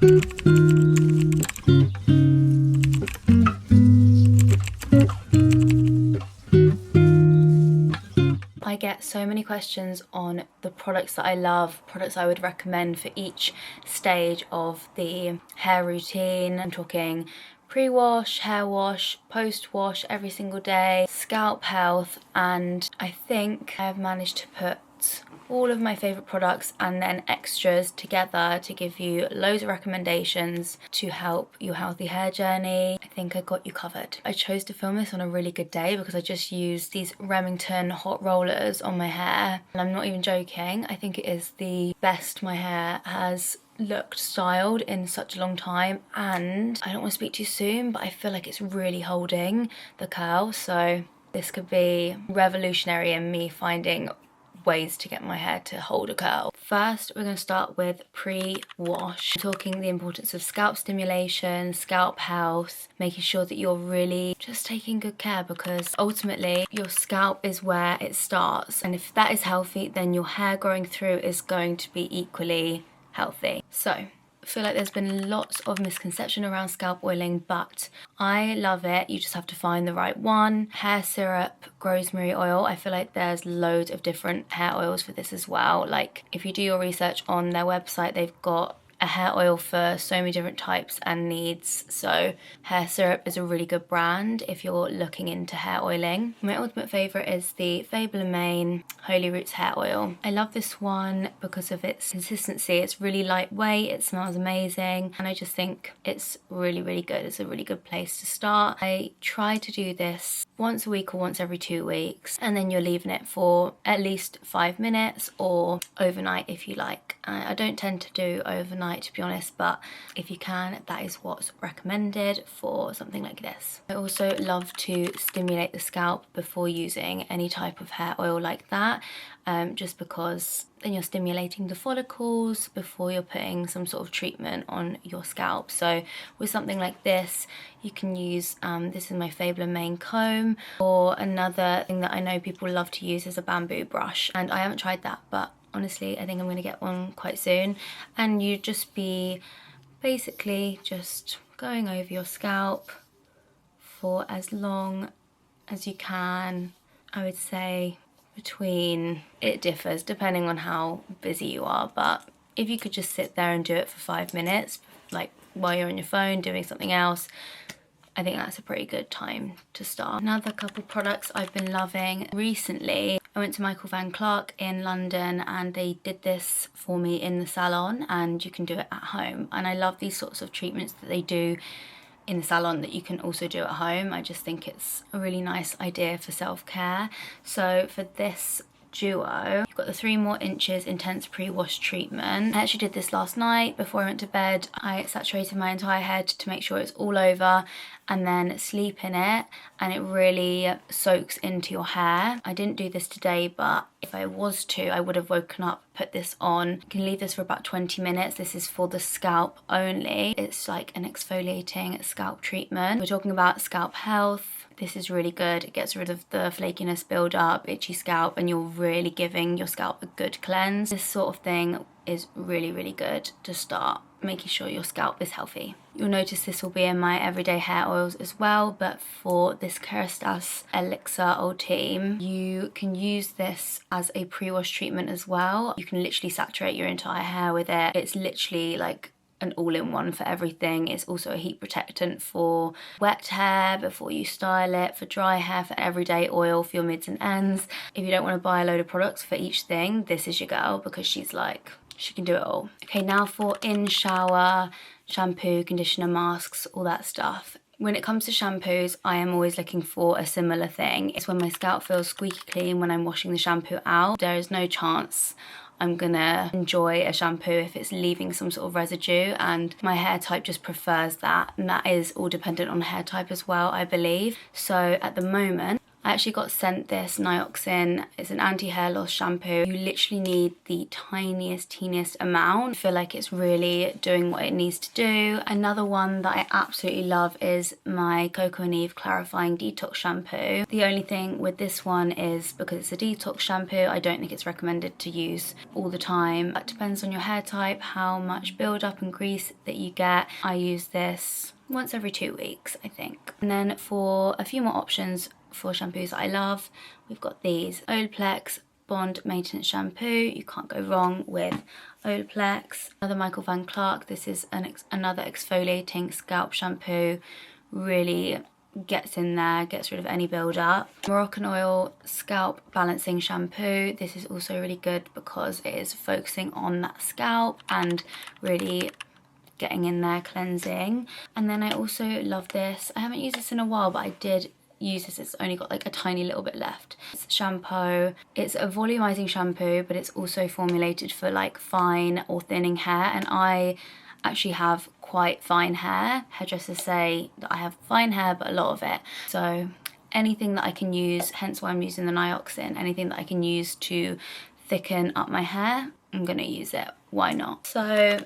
I get so many questions on the products that I love, products I would recommend for each stage of the hair routine. I'm talking pre-wash, hair wash, post-wash every single day, scalp health, and I think I've managed to put all of my favourite products and then extras together to give you loads of recommendations to help your healthy hair journey. I think I got you covered. I chose to film this on a really good day because I just used these Remington hot rollers on my hair, and I'm not even joking, I think it is the best my hair has looked styled in such a long time. And I don't want to speak too soon, but I feel like it's really holding the curl, so this could be revolutionary in me finding ways to get my hair to hold a curl. First, we're going to start with pre-wash. I'm talking the importance of scalp stimulation, scalp health, making sure that you're really just taking good care, because ultimately your scalp is where it starts, and if that is healthy, then your hair growing through is going to be equally healthy. So I feel like there's been lots of misconception around scalp oiling, but I love it. You just have to find the right one. Hair syrup, rosemary oil. I feel like there's loads of different hair oils for this as well. Like if you do your research on their website, they've got a hair oil for so many different types and needs. So hair syrup is a really good brand if you're looking into hair oiling. My ultimate favourite is the Fable & Mane Holy Roots hair oil. I love this one because of its consistency. It's really lightweight, it smells amazing, and I just think it's really, really good. It's a really good place to start. I try to do this once a week or once every 2 weeks, and then you're leaving it for at least 5 minutes or overnight if you like. I don't tend to do overnight, to be honest, but if you can, that is what's recommended for something like this. I also love to stimulate the scalp before using any type of hair oil like that, just because then you're stimulating the follicles before you're putting some sort of treatment on your scalp. So with something like this, you can use, this is my Fable & Mane comb, or another thing that I know people love to use is a bamboo brush, and I haven't tried that, but honestly I think I'm going to get one quite soon. And you just be basically just going over your scalp for as long as you can. I would say between, it differs depending on how busy you are, but if you could just sit there and do it for 5 minutes, like while you're on your phone doing something else, I think that's a pretty good time to start. Another couple products I've been loving recently, I went to Michael Van Clark in London and they did this for me in the salon, and you can do it at home. And I love these sorts of treatments that they do in the salon that you can also do at home. I just think it's a really nice idea for self-care. So for this duo, you've got the 3 more inches intense pre-wash treatment. I actually did this last night before I went to bed. I saturated my entire head to make sure it's all over, and then sleep in it, and it really soaks into your hair. I didn't do this today, but if I was to, I would have woken up, put this on. You can leave this for about 20 minutes. This is for the scalp only. It's like an exfoliating scalp treatment. We're talking about scalp health. This is really good. It gets rid of the flakiness build up, itchy scalp, and you're really giving your scalp a good cleanse. This sort of thing is really, really good to start making sure your scalp is healthy. You'll notice this will be in my everyday hair oils as well, but for this Kerastase Elixir Ultime, you can use this as a pre-wash treatment as well. You can literally saturate your entire hair with it. It's literally like an all-in-one for everything. It's also a heat protectant for wet hair before you style it, for dry hair, for everyday oil for your mids and ends. If you don't want to buy a load of products for each thing, this is your girl, because she's like, she can do it all. Okay, now for in-shower shampoo, conditioner, masks, all that stuff. When it comes to shampoos, I am always looking for a similar thing. It's when my scalp feels squeaky clean when I'm washing the shampoo out. There is no chance I'm gonna enjoy a shampoo if it's leaving some sort of residue, and my hair type just prefers that, and that is all dependent on hair type as well, I believe. So at the moment, I actually got sent this Nioxin. It's an anti-hair loss shampoo. You literally need the tiniest, teeniest amount. I feel like it's really doing what it needs to do. Another one that I absolutely love is my Coco and Eve Clarifying Detox Shampoo. The only thing with this one is because it's a detox shampoo, I don't think it's recommended to use all the time. That depends on your hair type, how much build-up and grease that you get. I use this once every 2 weeks, I think. And then for a few more options for shampoos that I love, we've got these Olaplex Bond Maintenance Shampoo. You can't go wrong with Olaplex. Another Michael Van Clark. This is another exfoliating scalp shampoo. Really gets in there, gets rid of any build-up. Moroccan Oil Scalp Balancing Shampoo. This is also really good because it is focusing on that scalp and really getting in there, cleansing. And then I also love this. I haven't used this in a while, but I did use this. It's only got like a tiny little bit left. It's shampoo. It's a volumizing shampoo, but it's also formulated for like fine or thinning hair, and I actually have quite fine hair. Hairdressers say that I have fine hair, but a lot of it. So anything that I can use, hence why I'm using the Nioxin, anything that I can use to thicken up my hair, I'm gonna use it. Why not? So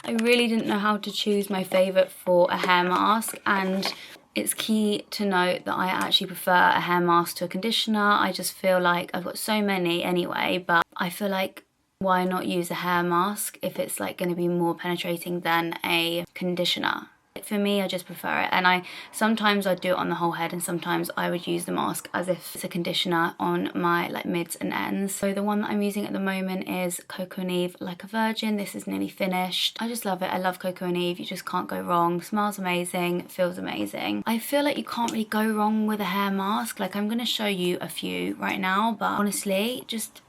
I really didn't know how to choose my favourite for a hair mask, and it's key to note that I actually prefer a hair mask to a conditioner. I just feel like I've got so many anyway, but I feel like why not use a hair mask if it's like going to be more penetrating than a conditioner? For me, I just prefer it, and sometimes I'd do it on the whole head, and sometimes I would use the mask as if it's a conditioner on my like mids and ends. So the one that I'm using at the moment is Coco and Eve Like a Virgin. This is nearly finished. I just love it. I love Coco and Eve. You just can't go wrong. Smells amazing, feels amazing. I feel like you can't really go wrong with a hair mask. Like, I'm going to show you a few right now, but honestly, just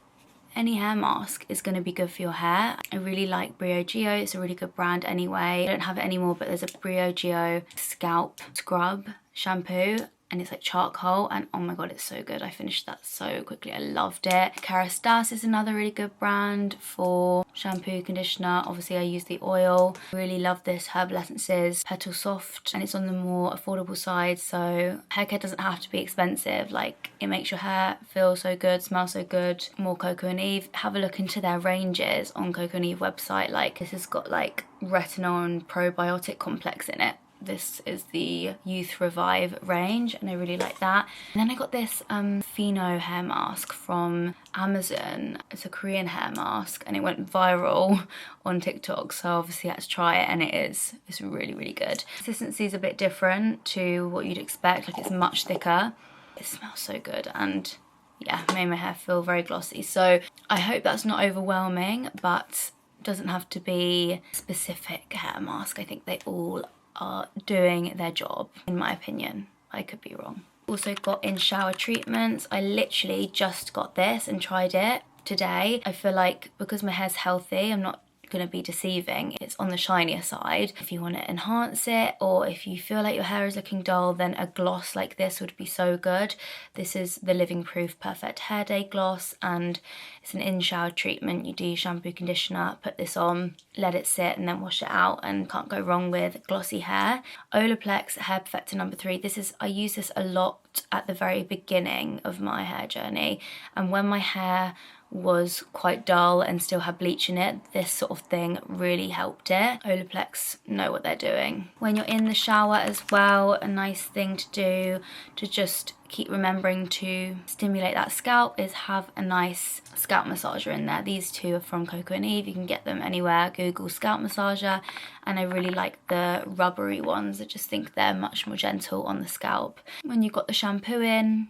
any hair mask is going to be good for your hair. I really like Briogeo. It's a really good brand anyway. I don't have it anymore, but there's a Briogeo scalp scrub shampoo, and it's like charcoal, and oh my god, it's so good. I finished that so quickly. I loved it. Kerastase is another really good brand for shampoo, conditioner. Obviously I use the oil. Really love this Herbal Essences Petal Soft, and it's on the more affordable side, so hair care doesn't have to be expensive. Like, it makes your hair feel so good, smell so good. More Coco and Eve. Have a look into their ranges on Coco and Eve website. Like, this has got like retinol and probiotic complex in it. This is the Youth Revive range, and I really like that. And then I got this Pheno hair mask from Amazon. It's a Korean hair mask, and it went viral on TikTok, so obviously I had to try it, and it's really, really good. Consistency is a bit different to what you'd expect. Like, it's much thicker. It smells so good, and yeah, made my hair feel very glossy. So I hope that's not overwhelming, but doesn't have to be a specific hair mask. I think they all are doing their job, in my opinion. I could be wrong. Also got in shower treatments. I literally just got this and tried it today. I feel like because my hair's healthy, I'm not going to be deceiving. It's on the shinier side. If you want to enhance it, or if you feel like your hair is looking dull, then a gloss like this would be so good. This is the Living Proof Perfect Hair Day Gloss, and it's an in-shower treatment. You do shampoo, conditioner, put this on, let it sit, and then wash it out, and can't go wrong with glossy hair. Olaplex Hair Perfector number 3. I use this a lot at the very beginning of my hair journey, and when my hair was quite dull and still had bleach in it, this sort of thing really helped it. Olaplex know what they're doing. When you're in the shower as well, a nice thing to do to just keep remembering to stimulate that scalp is have a nice scalp massager in there. These two are from Coco and Eve. You can get them anywhere. Google scalp massager, and I really like the rubbery ones. I just think they're much more gentle on the scalp. When you've got the shampoo in,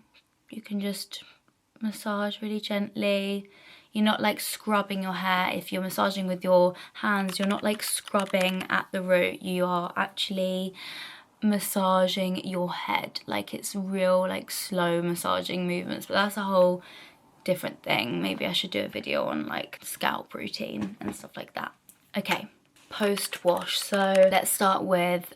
you can just massage really gently. You're not like scrubbing your hair. If you're massaging with your hands, you're not like scrubbing at the root. You are actually massaging your head. Like, it's real like slow massaging movements, but that's a whole different thing. Maybe I should do a video on like scalp routine and stuff like that. Okay, post wash. So let's start with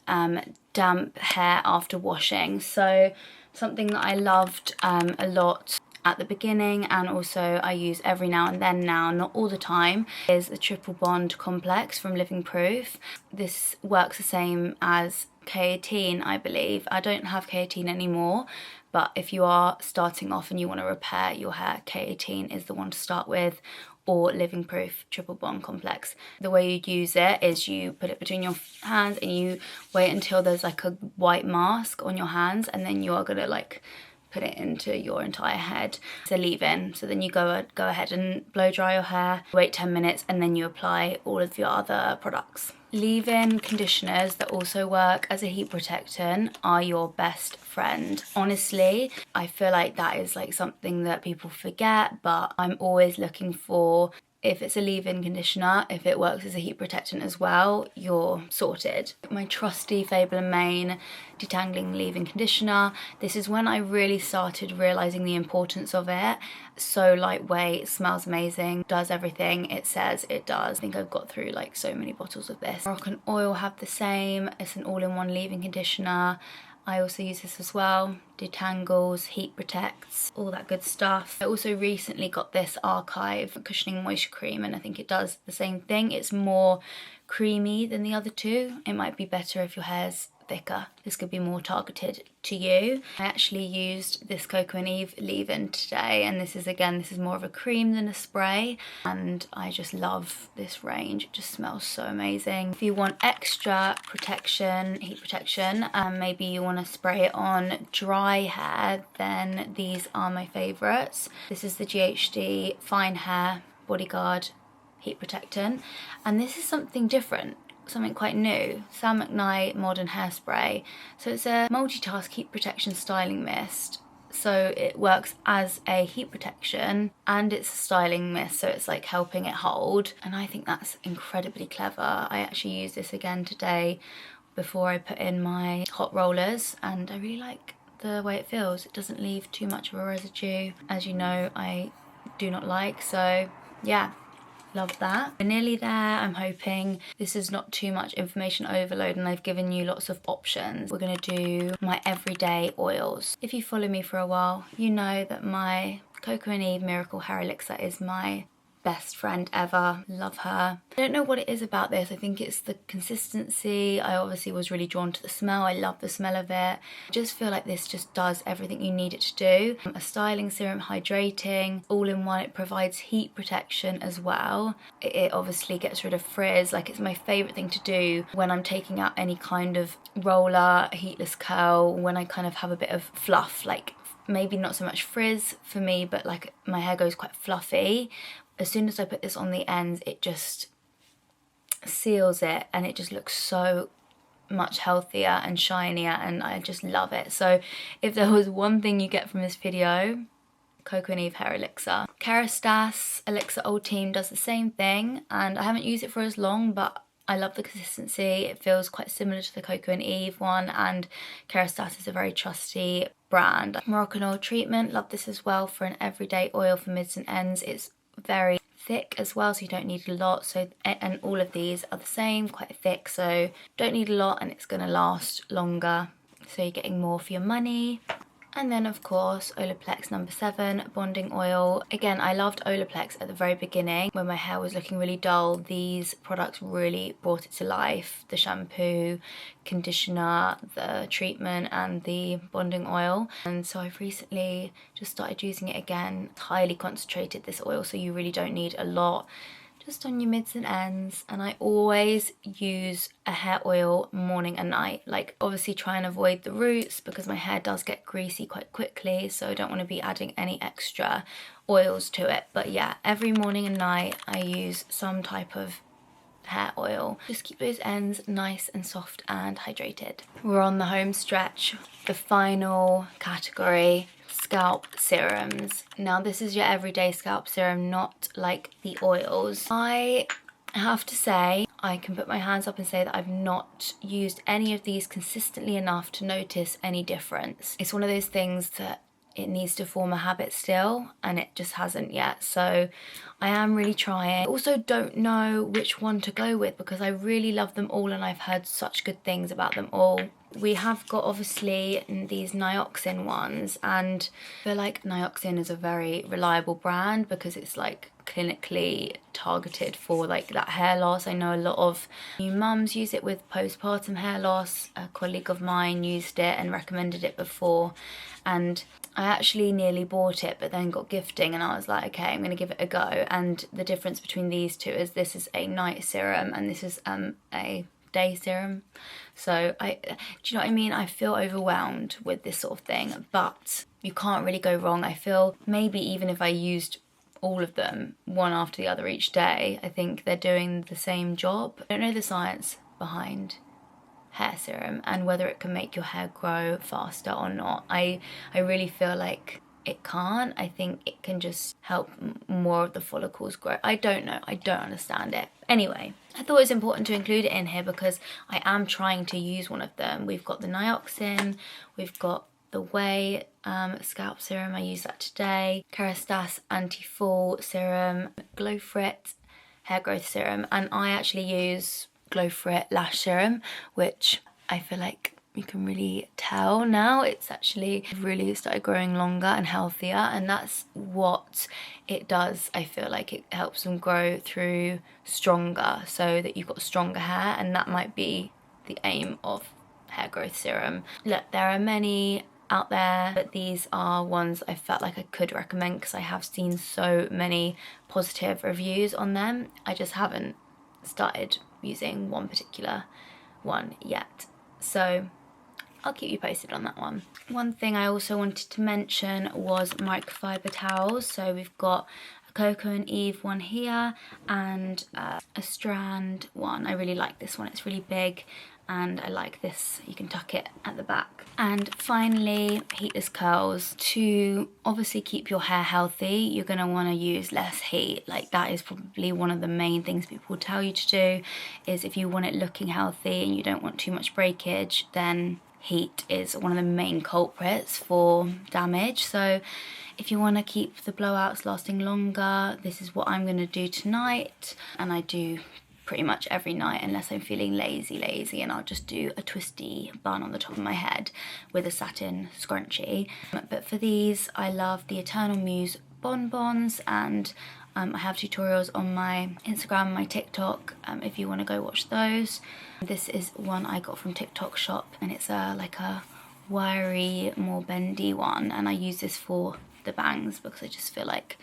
damp hair after washing. So something that I loved a lot at the beginning, and also I use every now and then now, not all the time, is the Triple Bond Complex from Living Proof. This works the same as K18, I believe. I don't have K18 anymore, but if you are starting off and you want to repair your hair, K18 is the one to start with, or Living Proof Triple Bond Complex. The way you use it is you put it between your hands and you wait until there's like a white mask on your hands, and then you are gonna like put it into your entire head. It's a leave-in, so then you go ahead and blow dry your hair, wait 10 minutes, and then you apply all of your other products. Leave-in conditioners that also work as a heat protectant are your best friend. Honestly, I feel like that is like something that people forget, but I'm always looking for, if it's a leave-in conditioner, if it works as a heat protectant as well, you're sorted. My trusty Fable & Mane detangling leave-in conditioner. This is when I really started realising the importance of it. So lightweight, smells amazing, does everything it says it does. I think I've got through like so many bottles of this. Moroccan Oil have the same. It's an all-in-one leave-in conditioner. I also use this as well. Detangles, heat protects, all that good stuff. I also recently got this Archive Cushioning Moisture Cream, and I think it does the same thing. It's more creamy than the other two. It might be better if your hair's thicker. This could be more targeted to you. I actually used this Coco and Eve leave-in today, and this is more of a cream than a spray, and I just love this range. It just smells so amazing. If you want extra protection, heat protection, and maybe you want to spray it on dry hair, then these are my favorites. This is the GHD Fine Hair Bodyguard Heat Protectant, and this is something different, something quite new. Sam McKnight Modern Hairspray. So it's a multitask heat protection styling mist. So it works as a heat protection and it's a styling mist, so it's like helping it hold. And I think that's incredibly clever. I actually used this again today before I put in my hot rollers, and I really like the way it feels. It doesn't leave too much of a residue, as you know I do not like. So yeah, love that. We're nearly there, I'm hoping. This is not too much information overload and I've given you lots of options. We're gonna do my everyday oils. If you follow me for a while, you know that my Coco and Eve Miracle Hair Elixir is my best friend ever. Love her. I don't know what it is about this. I think it's the consistency. I obviously was really drawn to the smell. I love the smell of it. I just feel like this just does everything you need it to do. A styling serum, hydrating, all in one. It provides heat protection as well. It obviously gets rid of frizz. Like, it's my favorite thing to do when I'm taking out any kind of roller, heatless curl, when I kind of have a bit of fluff, like maybe not so much frizz for me, but like my hair goes quite fluffy. As soon as I put this on the ends, it just seals it and it just looks so much healthier and shinier, and I just love it. So if there was one thing you get from this video, Coco and Eve Hair Elixir. Kerastase Elixir Old Team does the same thing, and I haven't used it for as long, but I love the consistency. It feels quite similar to the Coco and Eve one, and Kerastase is a very trusty brand. Moroccan Oil Treatment, love this as well for an everyday oil for mids and ends. It's very thick as well, so you don't need a lot. So, and all of these are the same, quite thick, so don't need a lot and it's gonna last longer, so you're getting more for your money. And then of course Olaplex number 7 bonding oil. Again, I loved Olaplex at the very beginning when my hair was looking really dull. These products really brought it to life. The shampoo, conditioner, the treatment and the bonding oil. And so I've recently just started using it again. It's highly concentrated, this oil, so you really don't need a lot, just on your mids and ends. And I always use a hair oil morning and night. Like, obviously try and avoid the roots because my hair does get greasy quite quickly, so I don't want to be adding any extra oils to it. But yeah, every morning and night I use some type of hair oil. Just keep those ends nice and soft and hydrated. We're on the home stretch. The final category, scalp serums. Now this is your everyday scalp serum, not like the oils. I have to say, I can put my hands up and say that I've not used any of these consistently enough to notice any difference. It's one of those things that it needs to form a habit still, and it just hasn't yet, so I am really trying. I also don't know which one to go with because I really love them all and I've heard such good things about them all. We have got obviously these Nioxin ones, and I feel like Nioxin is a very reliable brand because it's like clinically targeted for like that hair loss. I know a lot of new mums use it with postpartum hair loss. A colleague of mine used it and recommended it before, and I actually nearly bought it but then got gifting and I was like, okay, I'm gonna give it a go. And the difference between these two is this is a night serum and this is a day serum. So do you know what I mean? I feel overwhelmed with this sort of thing, but you can't really go wrong. I feel maybe even if I used all of them one after the other each day, I think they're doing the same job. I don't know the science behind hair serum and whether it can make your hair grow faster or not. I really feel like it can't. I think it can just help more of the follicles grow. I don't know. I don't understand it. Anyway, I thought it was important to include it in here because I am trying to use one of them. We've got the Nioxin, we've got the Whey scalp serum. I used that today. Kerastase anti-fall serum, Glow Frit hair growth serum, and I actually use Glow Frit lash serum, which I feel like you can really tell now it's actually really started growing longer and healthier, and that's what it does. I feel like it helps them grow through stronger so that you've got stronger hair, and that might be the aim of hair growth serum. Look, there are many out there, but these are ones I felt like I could recommend because I have seen so many positive reviews on them. I just haven't started using one particular one yet, so I'll keep you posted on that one. One thing I also wanted to mention was microfiber towels. So we've got a Coco and Eve one here and a strand one. I really like this one, it's really big and I like this, you can tuck it at the back. And finally, heatless curls. To obviously keep your hair healthy, you're gonna wanna use less heat. Like that is probably one of the main things people will tell you to do, is if you want it looking healthy and you don't want too much breakage, then heat is one of the main culprits for damage. So if you want to keep the blowouts lasting longer, this is what I'm going to do tonight, and I do pretty much every night unless I'm feeling lazy, and I'll just do a twisty bun on the top of my head with a satin scrunchie. But for these, I love the Eternal Muse bonbons, and I have tutorials on my Instagram and my TikTok if you want to go watch those. This is one I got from TikTok shop, and it's like a wiry, more bendy one, and I use this for the bangs because I just feel like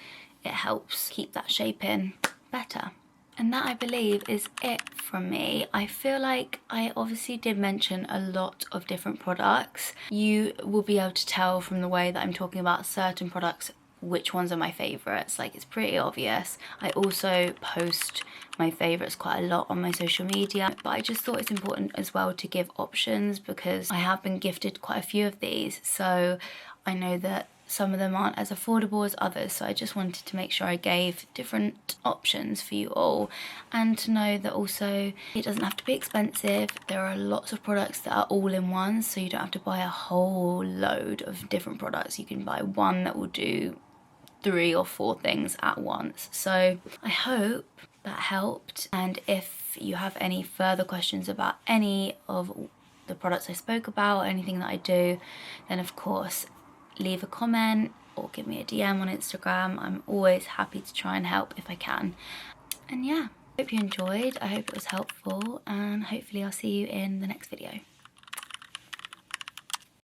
it helps keep that shape in better. And that, I believe, is it from me. I feel like I obviously did mention a lot of different products. You will be able to tell from the way that I'm talking about certain products which ones are my favourites. Like, it's pretty obvious. I also post my favourites quite a lot on my social media, but I just thought it's important as well to give options because I have been gifted quite a few of these, so I know that some of them aren't as affordable as others, so I just wanted to make sure I gave different options for you all, and to know that also it doesn't have to be expensive. There are lots of products that are all in one, so you don't have to buy a whole load of different products. You can buy one that will do 3 or 4 things at once. So I hope that helped, and if you have any further questions about any of the products I spoke about, anything that I do, then of course leave a comment or give me a DM on Instagram. I'm always happy to try and help if I can. And yeah, hope you enjoyed. I hope it was helpful, and hopefully I'll see you in the next video.